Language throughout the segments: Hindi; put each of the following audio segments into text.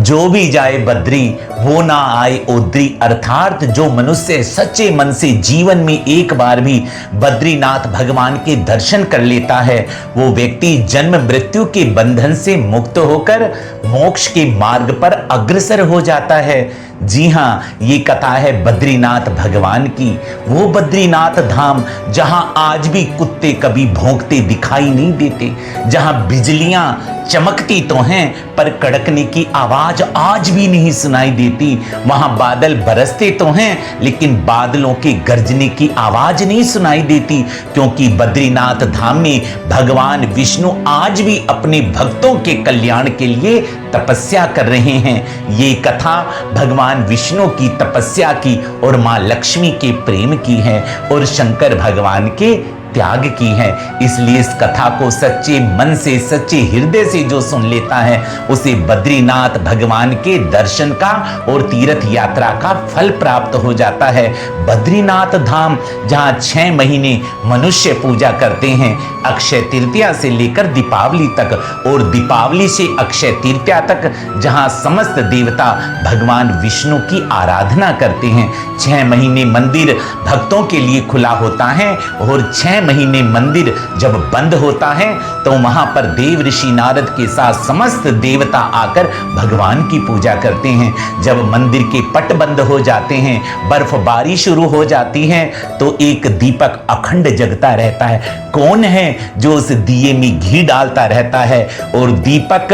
जो भी जाए बद्री वो ना आए ओद्री। अर्थात जो मनुष्य सच्चे मन से जीवन में एक बार भी बद्रीनाथ भगवान के दर्शन कर लेता है, वो व्यक्ति जन्म मृत्यु के बंधन से मुक्त होकर मोक्ष के मार्ग पर अग्रसर हो जाता है। जी हाँ, ये कथा है बद्रीनाथ भगवान की। वो बद्रीनाथ धाम जहां आज भी कुत्ते कभी भौंकते दिखाई नहीं देते, जहां बिजलियां चमकती तो हैं पर कड़कने की आवाज आज भी नहीं सुनाई देती, वहां बादल बरसते तो हैं लेकिन बादलों के गरजने की आवाज नहीं सुनाई देती, क्योंकि बद्रीनाथ धाम में भगवान विष्णु आज भी अपने भक्तों के कल्याण के लिए तपस्या कर रहे हैं। ये कथा भगवान विष्णु की तपस्या की और मां लक्ष्मी के प्रेम की है और शंकर भगवान के त्याग की है। इसलिए इस कथा को सच्चे मन से सच्चे हृदय से जो सुन लेता है उसे बद्रीनाथ भगवान के दर्शन का और तीर्थ यात्रा का फल प्राप्त हो जाता है। बद्रीनाथ धाम जहां 6 महीने मनुष्य पूजा करते हैं, अक्षय तृतीया से लेकर दीपावली तक, और दीपावली से अक्षय तृतीया तक जहां समस्त देवता भगवान विष्णु की आराधना करते हैं। 6 महीने मंदिर भक्तों के लिए खुला होता है और 6 महीने मंदिर जब बंद होता है तो वहां पर देव ऋषि नारद के साथ समस्त देवता आकर भगवान की पूजा करते हैं। जब मंदिर के पट बंद हो जाते हैं, बर्फबारी शुरू हो जाती है, तो एक दीपक अखंड जगता रहता है। कौन है जो उस दिए में घी डालता रहता है और दीपक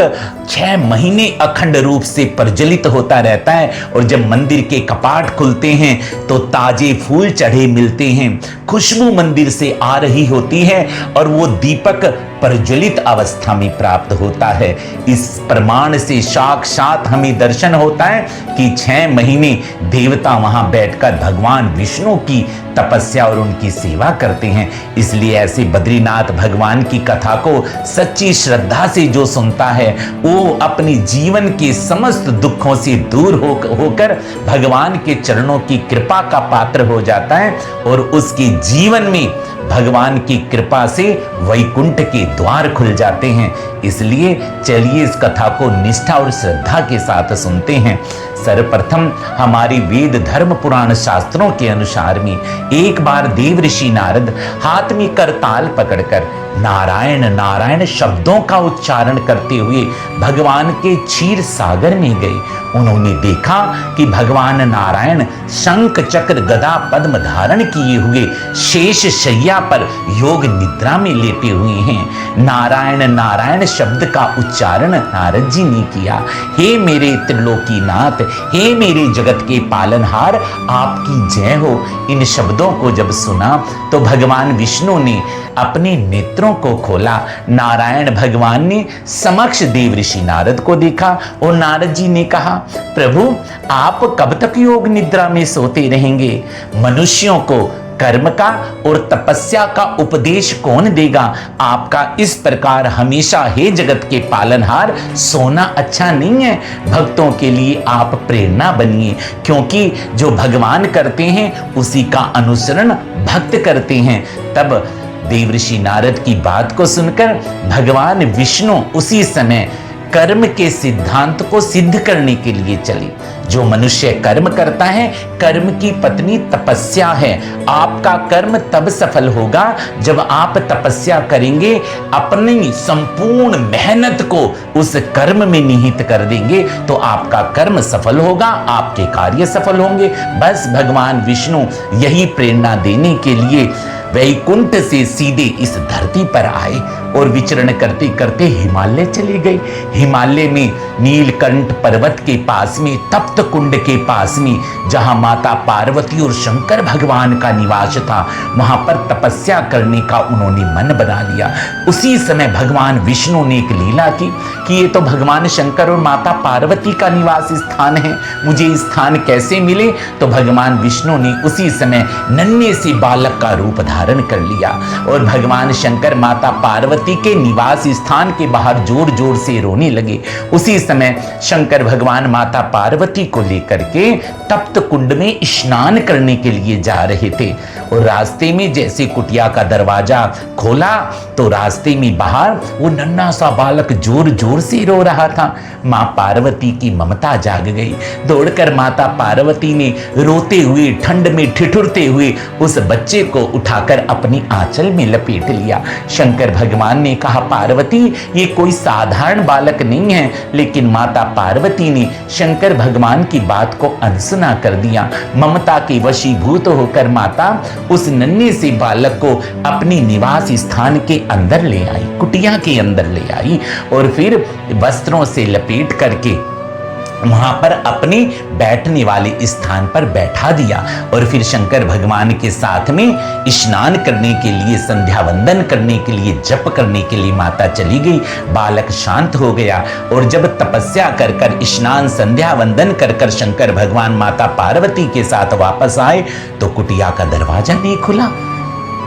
6 महीने अखंड रूप से प्रज्वलित होता रहता है। और जब मंदिर के कपाट खुलते हैं तो ताजे फूल चढ़े मिलते हैं, खुशबू मंदिर से आ रही होती है और वो दीपक प्रज्वलित अवस्था में प्राप्त होता है। इस प्रमाण से साक्षात हमें दर्शन होता है कि 6 महीने देवता वहां बैठकर भगवान विष्णु की तपस्या और उनकी सेवा करते हैं। इसलिए ऐसे बद्रीनाथ भगवान की कथा को सच्ची श्रद्धा से जो सुनता है वो अपने जीवन के समस्त दुखों से दूर होकर भगवान के चरणों की कृपा का पात्र हो जाता है और उसके जीवन में भगवान की कृपा से वैकुंठ के द्वार खुल जाते हैं। इसलिए चलिए इस कथा को निष्ठा और श्रद्धा के साथ सुनते हैं। सर्वप्रथम हमारी वेद धर्म पुराण शास्त्रों के अनुसार में एक बार देव ऋषि नारद हाथ में करताल पकड़कर नारायण नारायण शब्दों का उच्चारण करते हुए भगवान के क्षीर सागर में गए। उन्होंने देखा कि भगवान नारायण शंख चक्र गदा पद्म धारण किए हुए शेष शैया पर योग निद्रा में लेटे हुए हैं। नारायण नारायण शब्द का उच्चारण नारद जी ने किया। हे मेरे त्रिलोकीनाथ, हे मेरे जगत के पालनहार, आपकी जय हो। इन शब्दों को जब सुना तो भगवान विष्णु ने अपने नेत्रों को खोला। नारायण भगवान ने समक्ष देव ऋषि नारद को देखा और नारद जी ने कहा, प्रभु आप कब तक योग निद्रा में सोते रहेंगे? मनुष्यों को कर्म का और तपस्या का उपदेश कौन देगा? आपका इस प्रकार हमेशा हे जगत के पालनहार सोना अच्छा नहीं है। भक्तों के लिए आप प्रेरणा बनिए, क्योंकि जो भगवान करते हैं उसी का अनुसरण भक्त करते हैं। तब देव ऋषि नारद की बात को सुनकर भगवान विष्णु उसी समय कर्म के सिद्धांत को सिद्ध करने के लिए चले। जो मनुष्य कर्म करता है, कर्म की पत्नी तपस्या है। आपका कर्म तब सफल होगा जब आप तपस्या करेंगे, अपनी संपूर्ण मेहनत को उस कर्म में निहित कर देंगे तो आपका कर्म सफल होगा, आपके कार्य सफल होंगे। बस भगवान विष्णु यही प्रेरणा देने के लिए वैकुंठ से सीधे इस धरती पर आए और विचरण करते करते हिमालय चले गए। हिमालय में नीलकंठ पर्वत के पास में, तप्त कुंड के पास में, जहां माता पार्वती और शंकर भगवान का निवास था, वहां पर तपस्या करने का उन्होंने मन बना लिया। उसी समय भगवान विष्णु ने एक लीला की कि ये तो भगवान शंकर और माता पार्वती का निवास स्थान है, मुझे स्थान कैसे मिले? तो भगवान विष्णु ने उसी समय नन्हे से बालक का रूप धारण कर लिया और भगवान शंकर माता पार्वती पार्वती के निवास स्थान के बाहर जोर जोर से रोने लगे। उसी समय शंकर भगवान माता पार्वती को लेकर के तप्त कुंड में स्नान करने के लिए जा रहे थे और रास्ते में जैसे कुटिया का दरवाजा खोला तो रास्ते में बाहर वो नन्हा सा बालक जोर जोर से रो रहा था। मां पार्वती की ममता जाग गई। दौड़कर माता पार्वती ने रोते हुए, ठंड में ठिठुरते हुए उस बच्चे को उठाकर अपनी आंचल में लपेट लिया। शंकर भगवान ने कहा, पार्वती ये कोई साधारण बालक नहीं है। लेकिन माता पार्वती ने शंकर भगवान की बात को अनसुना कर दिया। ममता के वशीभूत होकर माता उस नन्हे से बालक को अपनी निवास स्थान के अंदर ले आई, कुटिया के अंदर ले आई और फिर वस्त्रों से लपेट करके वहां पर अपने बैठने वाले स्थान पर बैठा दिया और फिर शंकर भगवान के साथ में स्नान करने के लिए, संध्या वंदन करने के लिए, जप करने के लिए माता चली गई। बालक शांत हो गया और जब तपस्या कर कर, स्नान संध्या वंदन कर कर शंकर भगवान माता पार्वती के साथ वापस आए तो कुटिया का दरवाजा नहीं खुला।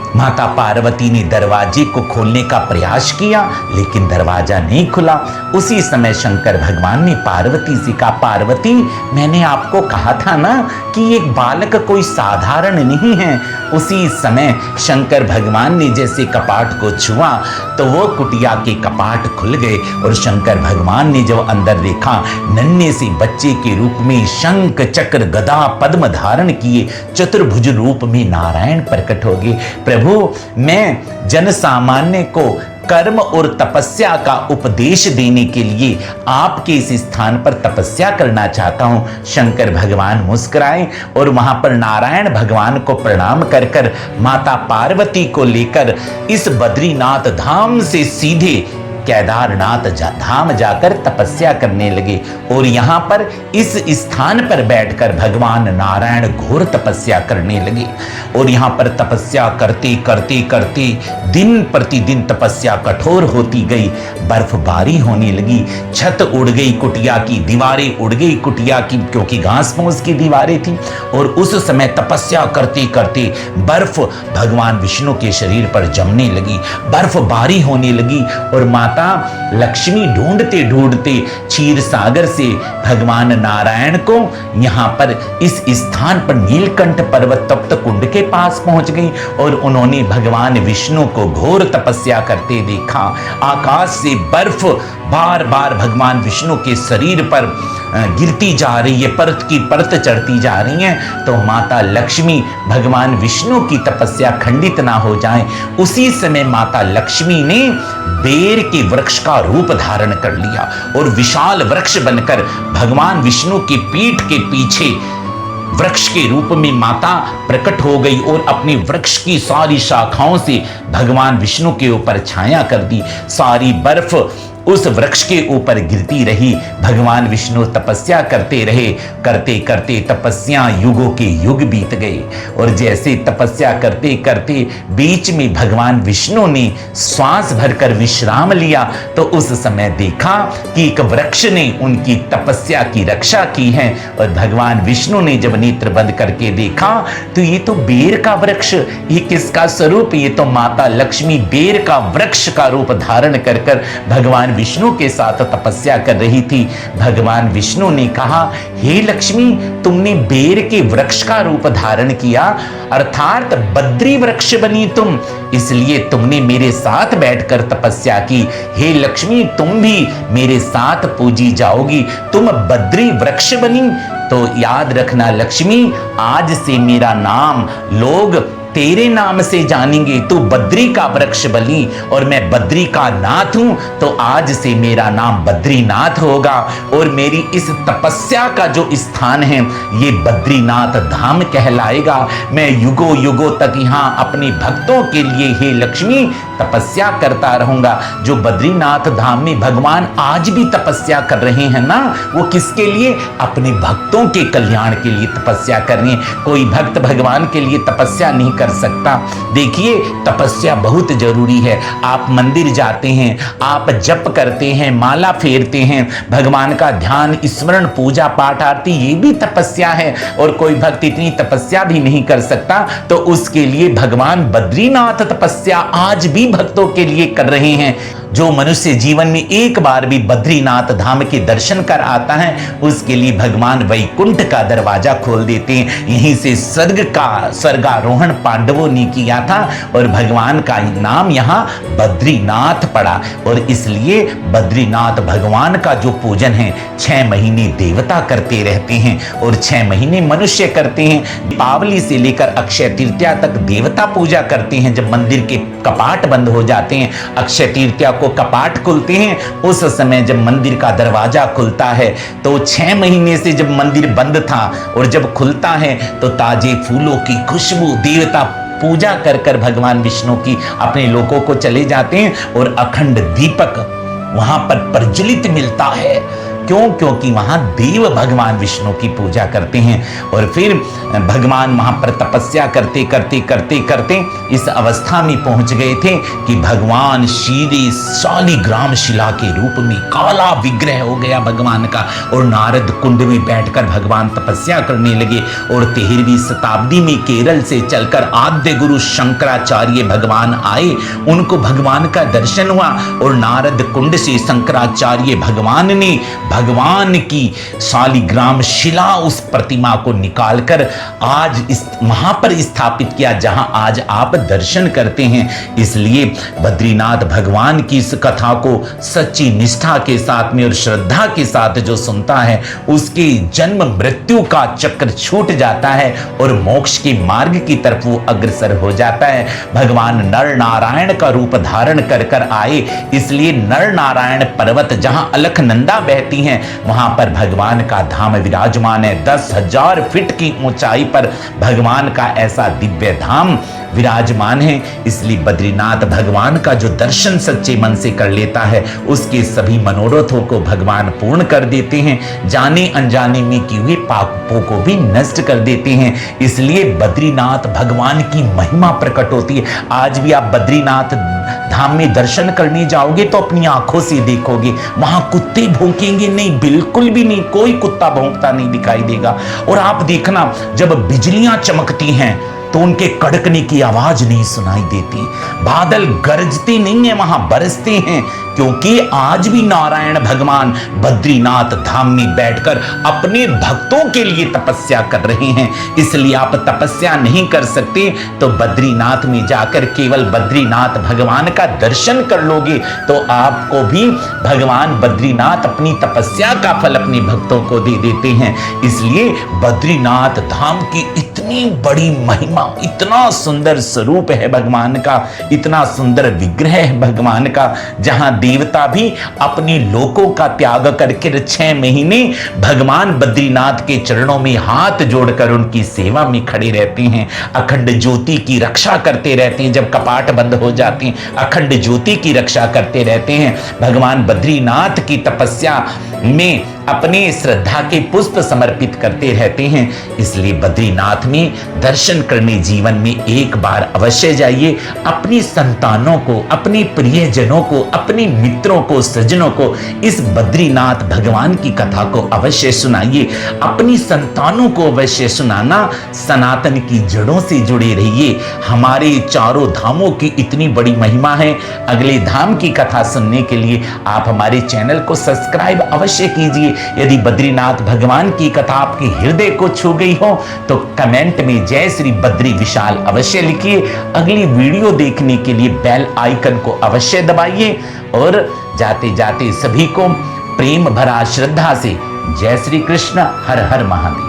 माता पार्वती ने दरवाजे को खोलने का प्रयास किया लेकिन दरवाजा नहीं खुला। उसी समय शंकर भगवान ने पार्वती से कहा, पार्वती मैंने आपको कहा था ना कि एक बालक कोई साधारण नहीं है। उसी समय शंकर भगवान ने जैसे कपाट को छुआ तो वो कुटिया के कपाट खुल गए और शंकर भगवान ने जब अंदर देखा, नन्हे से बच्चे के रूप में शंख चक्र गदा पद्म धारण किए चतुर्भुज रूप में नारायण प्रकट हो गए। प्रभु मैं जन सामान्य को कर्म और तपस्या का उपदेश देने के लिए आपके इस स्थान पर तपस्या करना चाहता हूं। शंकर भगवान मुस्कुराए और वहां पर नारायण भगवान को प्रणाम कर कर माता पार्वती को लेकर इस बद्रीनाथ धाम से सीधे केदारनाथ धाम जाकर तपस्या करने लगे और यहाँ पर इस स्थान पर बैठकर भगवान नारायण घोर तपस्या करने लगे और यहाँ पर तपस्या करते करते करते दिन प्रतिदिन तपस्या कठोर होती गई। बर्फबारी होने लगी, छत उड़ गई, कुटिया की दीवारें उड़ गई कुटिया की, क्योंकि घास फूस की दीवारें थी। और उस समय तपस्या करते करते बर्फ भगवान विष्णु के शरीर पर जमने लगी, बर्फबारी होने लगी और माता लक्ष्मी ढूंढते ढूंढते क्षीर सागर से भगवान नारायण को यहाँ पर इस स्थान पर नीलकंठ पर्वत तप्त कुंड के पास पहुंच गई और उन्होंने भगवान विष्णु को घोर तपस्या करते देखा। आकाश से बर्फ बार बार भगवान विष्णु के शरीर पर गिरती जा रही है, परत की परत चढ़ती जा रही है। तो माता लक्ष्मी भगवान विष्णु की तपस्या खंडित ना हो जाए, उसी समय माता लक्ष्मी ने बेर के वृक्ष का रूप धारण कर लिया और विशाल वृक्ष बनकर भगवान विष्णु की पीठ के पीछे वृक्ष के रूप में माता प्रकट हो गई और अपनी वृक्ष की सारी शाखाओं से भगवान विष्णु के ऊपर छाया कर दी। सारी बर्फ उस वृक्ष के ऊपर गिरती रही। भगवान विष्णु तपस्या करते रहे, करते करते तपस्या युगों के युग बीत गए और जैसे तपस्या करते करते बीच में भगवान विष्णु ने श्वास भरकर विश्राम लिया तो उस समय देखा कि एक वृक्ष ने उनकी तपस्या की रक्षा की है। और भगवान विष्णु ने जब नेत्र बंद करके देखा तो ये तो बेर का वृक्ष, ये किसका स्वरूप? ये तो माता लक्ष्मी बेर का वृक्ष का रूप धारण कर कर भगवान विष्णु के साथ तपस्या कर रही थी। भगवान विष्णु ने कहा, हे लक्ष्मी, तुमने बेर के वृक्ष का रूप धारण किया, अर्थात बद्री वृक्ष बनी तुम, इसलिए तुमने मेरे साथ बैठकर तपस्या की। हे लक्ष्मी, तुम भी मेरे साथ पूजी जाओगी, तुम बद्री वृक्ष बनी। तो याद रखना लक्ष्मी, आज से मेरा नाम लोग तेरे नाम से जानेंगे। तू बद्री का वृक्ष बनी और मैं बद्री का नाथ हूं, तो आज से मेरा नाम बद्रीनाथ होगा और मेरी इस तपस्या का जो स्थान है ये बद्रीनाथ धाम कहलाएगा। मैं युगों युगों तक यहां अपने भक्तों के लिए हे लक्ष्मी तपस्या करता रहूंगा। जो बद्रीनाथ धाम में भगवान आज भी तपस्या कर रहे हैं ना, वो किसके लिए? अपने भक्तों के कल्याण के लिए तपस्या कर रहे हैं। कोई भक्त भगवान के लिए तपस्या नहीं कर कर सकता। देखिए, तपस्या बहुत जरूरी है। आप मंदिर जाते हैं, आप जप करते हैं, माला फेरते हैं, भगवान का ध्यान, स्मरण, पूजा पाठ, आरती, ये भी तपस्या है। और कोई भक्त इतनी तपस्या भी नहीं कर सकता तो उसके लिए भगवान बद्रीनाथ तपस्या आज भी भक्तों के लिए कर रहे हैं। जो मनुष्य जीवन में एक बार भी बद्रीनाथ धाम के दर्शन कर आता है, उसके लिए भगवान वैकुंठ का दरवाजा खोल देते हैं। यहीं से स्वर्गारोहण पांडवों ने किया था और भगवान का नाम यहाँ बद्रीनाथ पड़ा। और इसलिए बद्रीनाथ भगवान का जो पूजन है 6 महीने देवता करते रहते हैं और 6 महीने मनुष्य करते हैं। दीपावली से लेकर अक्षय तृतीया तक देवता पूजा करते हैं। जब मंदिर के कपाट बंद हो जाते हैं, अक्षय तृतीया को कपाट खुलते हैं, उस समय जब मंदिर का दरवाजा खुलता है तो 6 महीने से जब मंदिर बंद था और जब खुलता है तो ताजे फूलों की खुशबू, देवता पूजा कर कर भगवान विष्णु की अपने लोगों को चले जाते हैं और अखंड दीपक वहां पर प्रज्वलित मिलता है। क्यों? क्योंकि वहां देव भगवान विष्णु की पूजा करते हैं। और फिर भगवान वहां पर तपस्या करते करते करते करते इस अवस्था में पहुंच गए थे कि भगवान सीधे शालिग्राम शिला के रूप में काला विग्रह हो गया भगवान का। और नारद कुंड में बैठकर भगवान तपस्या करने लगे। और 13वीं शताब्दी में केरल से चलकर आद्य गुरु शंकराचार्य भगवान आए, उनको भगवान का दर्शन हुआ और नारद कुंड से शंकराचार्य भगवान ने भगवान की शालिग्राम शिला उस प्रतिमा को निकालकर आज इस वहां पर स्थापित किया जहां आज आप दर्शन करते हैं। इसलिए बद्रीनाथ भगवान की इस कथा को सच्ची निष्ठा के साथ में और श्रद्धा के साथ जो सुनता है, उसके जन्म मृत्यु का चक्र छूट जाता है और मोक्ष के मार्ग की तरफ वो अग्रसर हो जाता है। भगवान नर नारायण का रूप धारण कर कर आए, इसलिए नर नारायण पर्वत जहां अलखनंदा बहती हैं, वहां पर भगवान का धाम विराजमान है। 10,000 फीट की ऊंचाई पर भगवान का ऐसा दिव्य धाम विराजमान है। इसलिए बद्रीनाथ भगवान का जो दर्शन सच्चे मन से कर लेता है, उसके सभी मनोरथों को भगवान पूर्ण कर देते हैं। जाने अनजाने में किए हुए पापों को भी नष्ट कर देते हैं। इसलिए बद्रीनाथ भगवान की महिमा प्रकट होती है। आज भी आप बद्रीनाथ धाम में दर्शन करने जाओगे तो अपनी आंखों से देखोगे, वहां कुत्ते भौंकेंगे नहीं, बिल्कुल भी नहीं, कोई कुत्ता भौंकता नहीं दिखाई देगा। और आप देखना, जब बिजलियां चमकती हैं तो उनके कड़कने की आवाज नहीं सुनाई देती, बादल गरजते नहीं है, वहां बरसते हैं। क्योंकि आज भी नारायण भगवान बद्रीनाथ धाम में बैठकर अपने भक्तों के लिए तपस्या कर रहे हैं। इसलिए आप तपस्या नहीं कर सकते तो बद्रीनाथ में जाकर केवल बद्रीनाथ भगवान का दर्शन कर लोगे तो आपको भी भगवान बद्रीनाथ अपनी तपस्या का फल अपने भक्तों को दे देते हैं। इसलिए बद्रीनाथ धाम की इतनी बड़ी महिमा, इतना सुंदर स्वरूप है भगवान का, इतना सुंदर विग्रह है भगवान का, जहां देवता भी अपने लोकों का त्याग करके 6 महीने भगवान बद्रीनाथ के चरणों में हाथ जोड़कर उनकी सेवा में खड़े रहते हैं। अखंड ज्योति की रक्षा करते रहते हैं। जब कपाट बंद हो जाते हैं, अखंड ज्योति की रक्षा करते रहते हैं। भगवान बद्रीनाथ की तपस्या में अपने श्रद्धा के पुष्प समर्पित करते रहते हैं। इसलिए बद्रीनाथ में दर्शन करने जीवन में एक बार अवश्य जाइए। अपनी संतानों को, अपने प्रियजनों को, अपने मित्रों को, सज्जनों को इस बद्रीनाथ भगवान की कथा को अवश्य सुनाइए। अपनी संतानों को अवश्य सुनाना। सनातन की जड़ों से जुड़े रहिए। हमारे चारों धामों की इतनी बड़ी महिमा है। अगले धाम की कथा सुनने के लिए आप हमारे चैनल को सब्सक्राइब अवश्य कीजिए। यदि बद्रीनाथ भगवान की कथा आपके हृदय को छू गई हो तो कमेंट में जय श्री बद्री विशाल अवश्य लिखिए। अगली वीडियो देखने के लिए बेल आइकन को अवश्य दबाइए और जाते जाते सभी को प्रेम भरा श्रद्धा से जय श्री कृष्ण, हर हर महादेव।